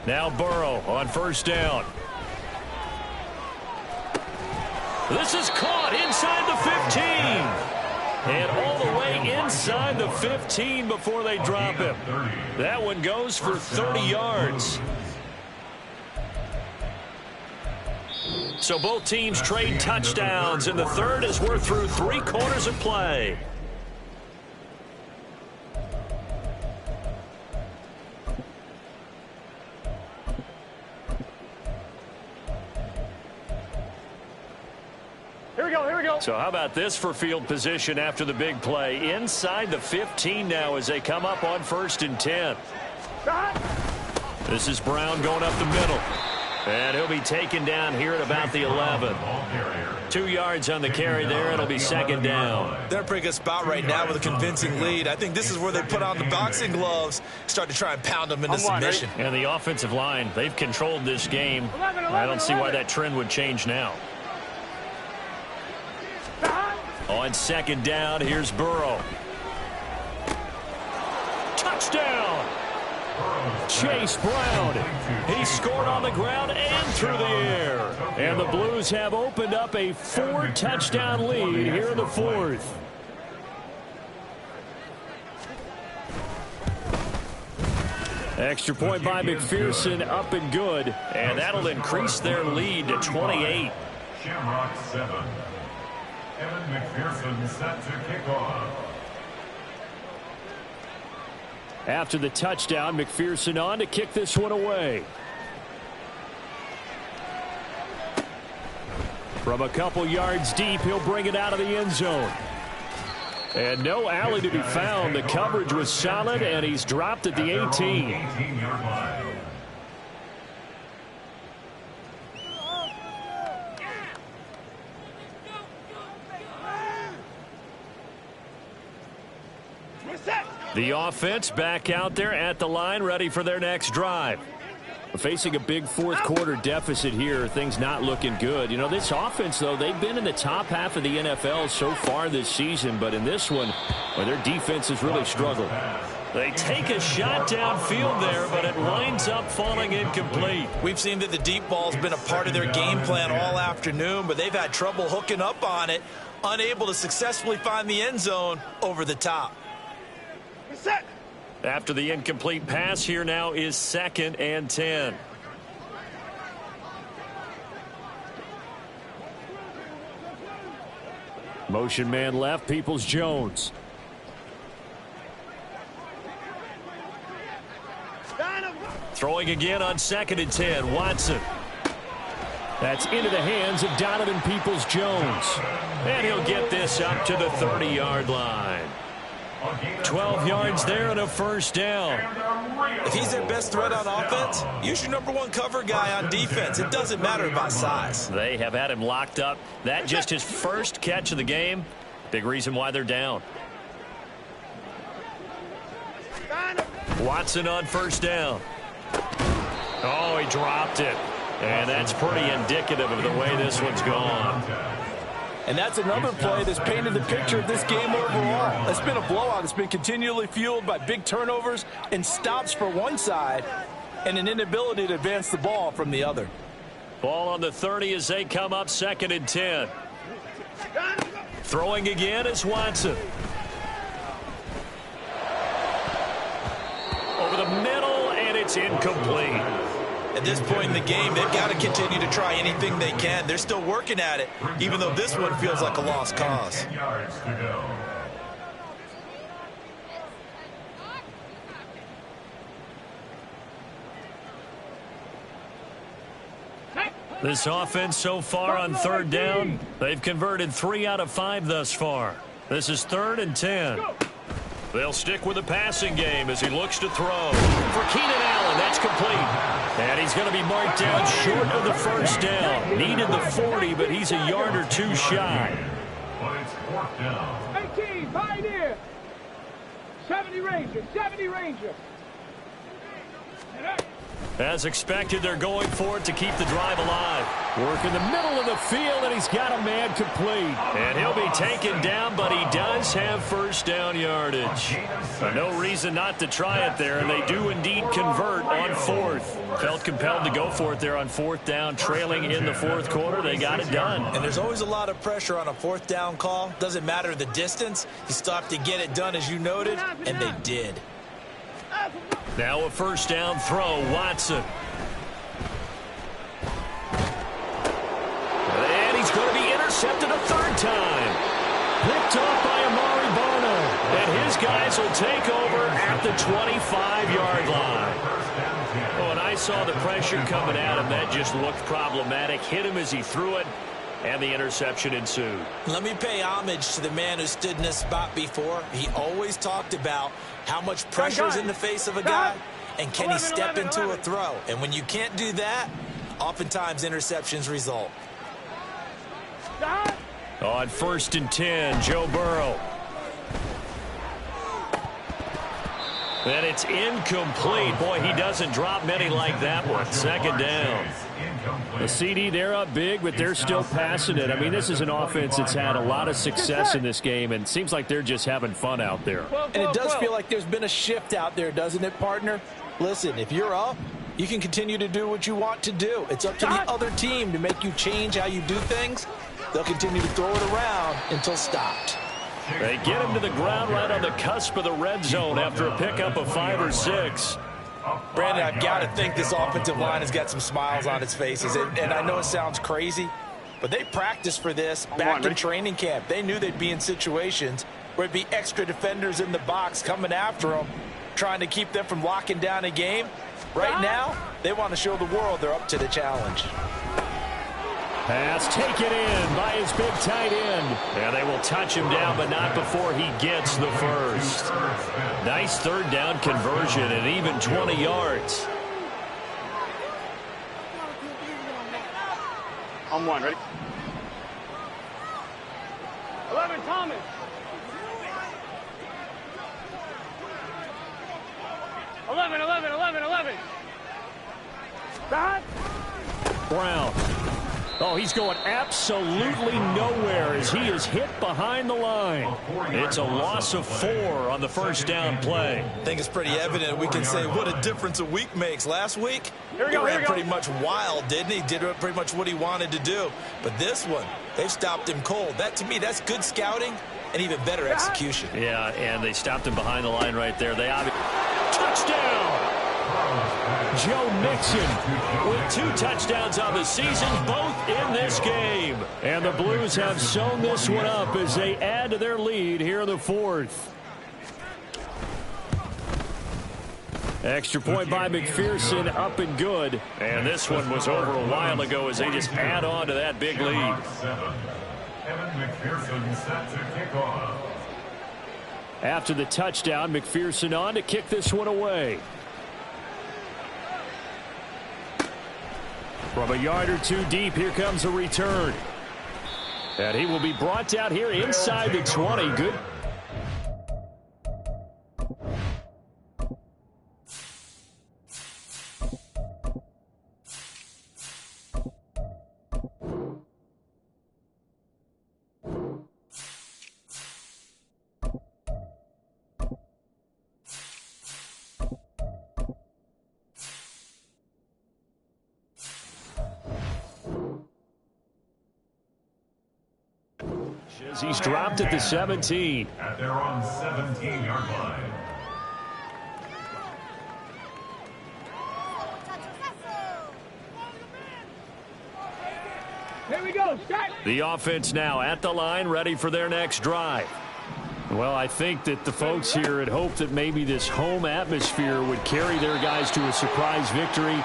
[SPEAKER 1] Now Burrow on first down. This is caught inside the 15. And all the way inside the 15 before they drop him. That one goes for 30 yards. So both teams trade touchdowns, and the third as we're through 3 quarters of play.
[SPEAKER 2] Here we go.
[SPEAKER 1] So how about this for field position after the big play? Inside the 15 now as they come up on 1st and 10. This is Brown going up the middle. And he'll be taken down here at about the 11. 2 yards on the carry there. It'll be second down.
[SPEAKER 3] They're in a pretty good spot right now with a convincing lead. I think this is where they put on the boxing gloves, start to try and pound them into submission.
[SPEAKER 1] And the offensive line, they've controlled this game. I don't see why that trend would change now. On second down, here's Burrow. Touchdown! Chase Brown. He scored on the ground and through the air. And the Blues have opened up a 4-touchdown lead here in the 4th. Extra point by McPherson, up and good. And that'll increase their lead to 28.
[SPEAKER 4] Shamrock 7. Evan McPherson set to kick off.
[SPEAKER 1] After the touchdown, McPherson on to kick this one away. From a couple yards deep, he'll bring it out of the end zone. And no alley to be found. The coverage was solid, and he's dropped at the 18.
[SPEAKER 4] 18-yard line.
[SPEAKER 1] The offense back out there at the line, ready for their next drive. Facing a big 4th quarter deficit here, things not looking good. You know, this offense, though, they've been in the top half of the NFL so far this season, but in this one, well, their defense has really struggled. They take a shot downfield there, but it winds up falling incomplete.
[SPEAKER 3] We've seen that the deep ball's been a part of their game plan all afternoon, but they've had trouble hooking up on it, unable to successfully find the end zone over the top.
[SPEAKER 1] After the incomplete pass, here now is 2nd and 10. Motion man left, Peoples-Jones. Throwing again on 2nd and 10, Watson. That's into the hands of Donovan Peoples-Jones. And he'll get this up to the 30-yard line. 12 yards there and a first down.
[SPEAKER 3] If he's their best threat on offense, use your #1 cover guy on defense. It doesn't matter about size.
[SPEAKER 1] They have had him locked up. That just his first catch of the game. Big reason why they're down. Watson on first down. Oh, he dropped it. And that's pretty indicative of the way this one's gone.
[SPEAKER 5] And that's another play that's painted the picture of this game overall. It's been a blowout. It's been continually fueled by big turnovers and stops for one side and an inability to advance the ball from the other.
[SPEAKER 1] Ball on the 30 as they come up 2nd and 10. Throwing again is Watson. Over the middle, and it's incomplete.
[SPEAKER 3] At this point in the game, they've got to continue to try anything they can. They're still working at it, even though this one feels like a lost cause.
[SPEAKER 4] 10 yards to go.
[SPEAKER 1] This offense so far on 3rd down, they've converted 3 out of 5 thus far. This is 3rd and 10. They'll stick with the passing game as he looks to throw. For Keenan Allen, that's complete. And he's going to be marked down short of the first down. Needed the 40, but he's a yard or two shy.
[SPEAKER 4] But it's 4th down.
[SPEAKER 2] 18, Pioneer. 70 Ranger, 70 Ranger.
[SPEAKER 1] As expected, they're going for it to keep the drive alive. Work in the middle of the field, and he's got a man complete. And he'll be taken down, but he does have first down yardage. No reason not to try it there, and they do indeed convert on 4th. Felt compelled to go for it there on 4th down, trailing in the 4th quarter. They got it done.
[SPEAKER 3] And there's always a lot of pressure on a 4th down call. Doesn't matter the distance. You stop to get it done, as you noted, and they did.
[SPEAKER 1] Now a first down throw, Watson. And he's going to be intercepted a 3rd time. Picked off by Amari Bono. And his guys will take over at the 25-yard line. Oh, and I saw the pressure coming at him. That just looked problematic. Hit him as he threw it, and the interception ensued.
[SPEAKER 3] Let me pay homage to the man who stood in this spot before. He always talked about how much pressure is in the face of a guy, and can he step into a throw. And when you can't do that, oftentimes interceptions result.
[SPEAKER 1] On 1st and 10, Joe Burrow. And it's incomplete. Boy, he doesn't drop many like that one. 2nd down. The CD, they're up big, but they're still passing it. I mean, this is an offense that's had a lot of success in this game, and it seems like they're just having fun out there.
[SPEAKER 5] And it does feel like there's been a shift out there, doesn't it, partner? Listen, if you're up, you can continue to do what you want to do. It's up to the other team to make you change how you do things. They'll continue to throw it around until stopped.
[SPEAKER 1] They get him to the ground right on the cusp of the red zone after a pickup of 5 or 6.
[SPEAKER 3] Brandon, I've got to think this offensive line has got some smiles on its faces. And I know it sounds crazy, but they practiced for this back in training camp. They knew they'd be in situations where it'd be extra defenders in the box coming after them, trying to keep them from locking down a game. Right now, they want to show the world they're up to the challenge.
[SPEAKER 1] Pass taken in by his big tight end. And they will touch him down, but not before he gets the first. Nice 3rd down conversion and even 20 yards.
[SPEAKER 2] On 1, ready? 11, Thomas. Eleven.
[SPEAKER 1] Brown. Oh, he's going absolutely nowhere as he is hit behind the line. It's a loss of 4 on the first down play.
[SPEAKER 3] I think it's pretty evident. We can say what a difference a week makes. Last week, he ran pretty much wild, didn't he? Did pretty much what he wanted to do. But this one, they've stopped him cold. That, to me, that's good scouting and even better execution.
[SPEAKER 1] Yeah, and they stopped him behind the line right there. Touchdown! Joe Mixon with 2 touchdowns on the season, both in this game. And the Blues have sewn this one up as they add to their lead here in the 4th. Extra point by McPherson, up and good. And this one was over a while ago as they just add on to that big lead.
[SPEAKER 4] Evan McPherson set to kick off.
[SPEAKER 1] After the touchdown, McPherson on to kick this one away. From a yard or 2 deep, here comes a return. And he will be brought down here inside the 20. Good. He's dropped at the 17.
[SPEAKER 4] At their own 17-yard line.
[SPEAKER 2] Here we go, start.
[SPEAKER 1] The offense now at the line, ready for their next drive. Well, I think that the folks here had hoped that maybe this home atmosphere would carry their guys to a surprise victory,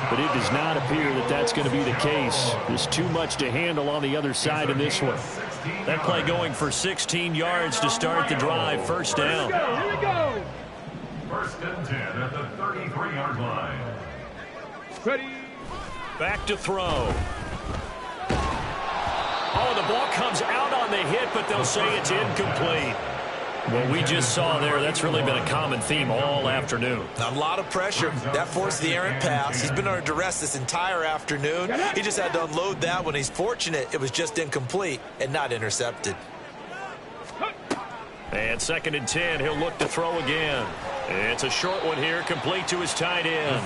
[SPEAKER 1] but it does not appear that that's going to be the case. There's too much to handle on the other side in this one. That play going for 16 yards to start the drive. First down.
[SPEAKER 2] Here we go.
[SPEAKER 4] First and 10 at the 33-yard line.
[SPEAKER 2] Ready.
[SPEAKER 1] Back to throw. Oh, the ball comes out on the hit, but they'll say it's incomplete. Well, we just saw there, that's really been a common theme all afternoon.
[SPEAKER 3] A lot of pressure. That forced the errant pass. He's been under duress this entire afternoon. He just had to unload that one. He's fortunate it was just incomplete and not intercepted.
[SPEAKER 1] And second and 10, he'll look to throw again. It's a short one here, complete to his tight end.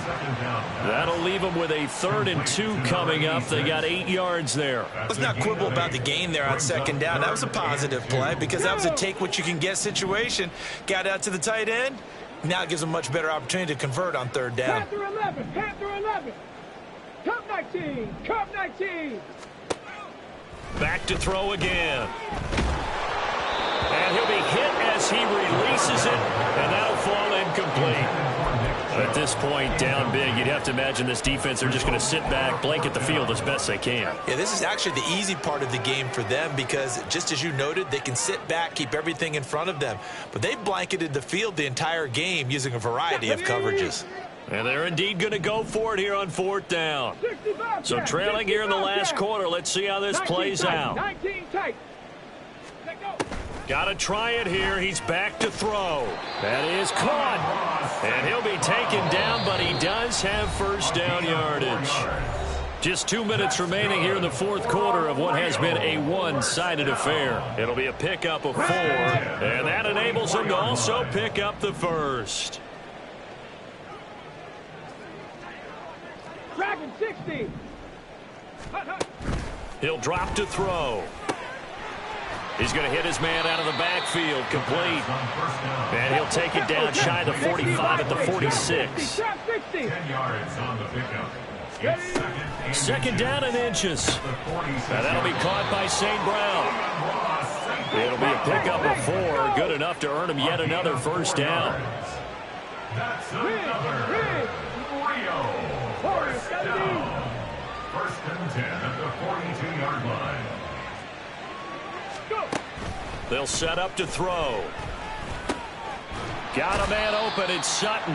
[SPEAKER 1] That'll leave him with a 3rd and 2 coming up. They got 8 yards there.
[SPEAKER 3] Let's not quibble about the gain there on second down. That was a positive play because that was a take-what-you-can-get situation. Got out to the tight end. Now it gives him a much better opportunity to convert on 3rd down.
[SPEAKER 2] Panther 11. Panther 11. Cup 19. Cup 19.
[SPEAKER 1] Back to throw again. And he'll be hit as he releases it, and that'll fall incomplete. At this point, down big, you'd have to imagine this defense are just going to sit back, blanket the field as best they can.
[SPEAKER 3] Yeah, this is actually the easy part of the game for them because, just as you noted, they can sit back, keep everything in front of them. But they blanketed the field the entire game using a variety of coverages.
[SPEAKER 1] And they're indeed going to go for it here on 4th down. So trailing here in the last quarter, let's see how this plays out.
[SPEAKER 2] 19 tight. Let go.
[SPEAKER 1] Got to try it here. He's back to throw. That is caught. And he'll be taken down, but he does have first down yardage. Just 2 minutes remaining here in the 4th quarter of what has been a one-sided affair. It'll be a pickup of 4, and that enables him to also pick up the first.
[SPEAKER 2] Dragon 60.
[SPEAKER 1] He'll drop to throw. He's going to hit his man out of the backfield, complete. And he'll take it down shy of the 45 at the 46.
[SPEAKER 4] 10 yards on the pickup. It's
[SPEAKER 1] Second down and inches. Now that'll be caught by St. Brown. It'll be a pickup of 4, good enough to earn him yet another first down.
[SPEAKER 4] That's another Rio first down. First and 10 at the 42-yard line.
[SPEAKER 1] They'll set up to throw. Got a man open. It's Sutton.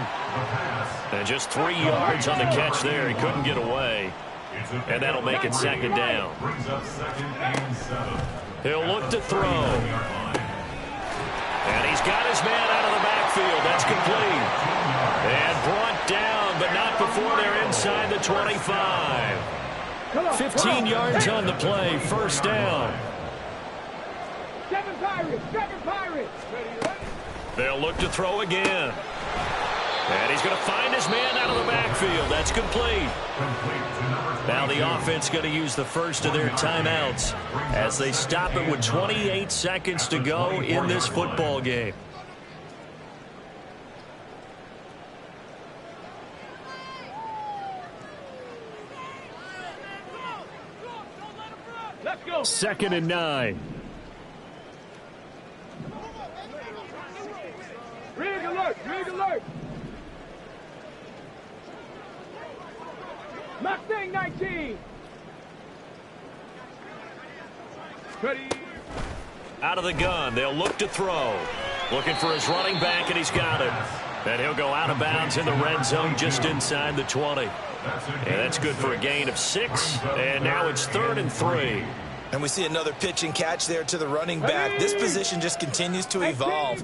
[SPEAKER 1] And just 3 yards on the catch there. He couldn't get away. And that'll make it second down.
[SPEAKER 4] Brings up 2nd and 7.
[SPEAKER 1] He'll look to throw. And he's got his man out of the backfield. That's complete. And brought down, but not before they're inside the 25. 15 yards on the play. First down.
[SPEAKER 2] 7 Pirates. 7 Pirates.
[SPEAKER 1] They'll look to throw again. And he's going to find his man out of the backfield. That's complete. Now the offense going to use the first of their timeouts as they stop it with 28 seconds to go in this football game.
[SPEAKER 2] Let's go.
[SPEAKER 1] 2nd and 9.
[SPEAKER 2] Rig alert. Rig alert. Mustang 19. Ready.
[SPEAKER 1] Out of the gun. They'll look to throw. Looking for his running back, and he's got it. And he'll go out of bounds in the red zone just inside the 20. And that's good for a gain of 6. And now it's 3rd and 3.
[SPEAKER 3] And we see another pitch and catch there to the running back. This position just continues to evolve.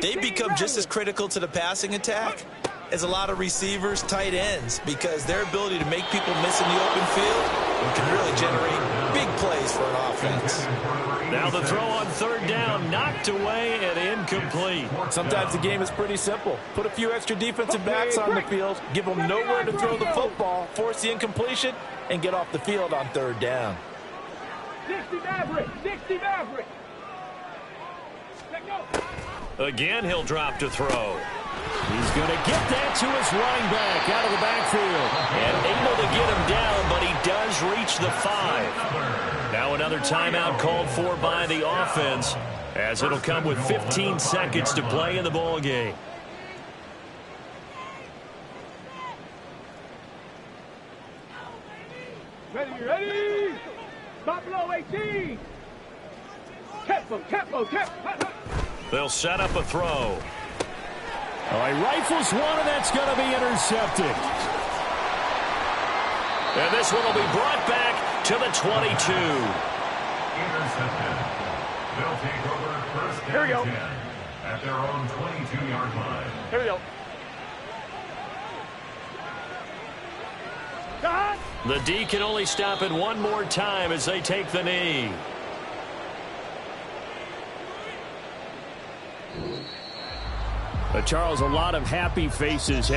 [SPEAKER 3] They become just as critical to the passing attack as a lot of receivers, tight ends, because their ability to make people miss in the open field can really generate big plays for an offense.
[SPEAKER 1] Now the throw on 3rd down, knocked away and incomplete.
[SPEAKER 5] Sometimes the game is pretty simple. Put a few extra defensive backs on the field, give them nowhere to throw the football, force the incompletion, and get off the field on 3rd down.
[SPEAKER 2] 60 Maverick. 60 Maverick. Let go.
[SPEAKER 1] Again, he'll drop to throw. He's going to get that to his running back out of the backfield. And able to get him down, but he does reach the 5. Now another timeout called for by the offense, as it'll come with 15 seconds to play in the ball game.
[SPEAKER 2] Ready, ready. Buffalo 18.
[SPEAKER 1] They'll set up a throw. Oh, he rifles one, and that's going to be intercepted. And this one will be brought back to the 22.
[SPEAKER 4] Intercepted. They'll take over first
[SPEAKER 2] Here we go.
[SPEAKER 4] and 10 at their own 22-yard line.
[SPEAKER 2] Here we go. God.
[SPEAKER 1] The D can only stop it one more time as they take the knee. Charles, a lot of happy faces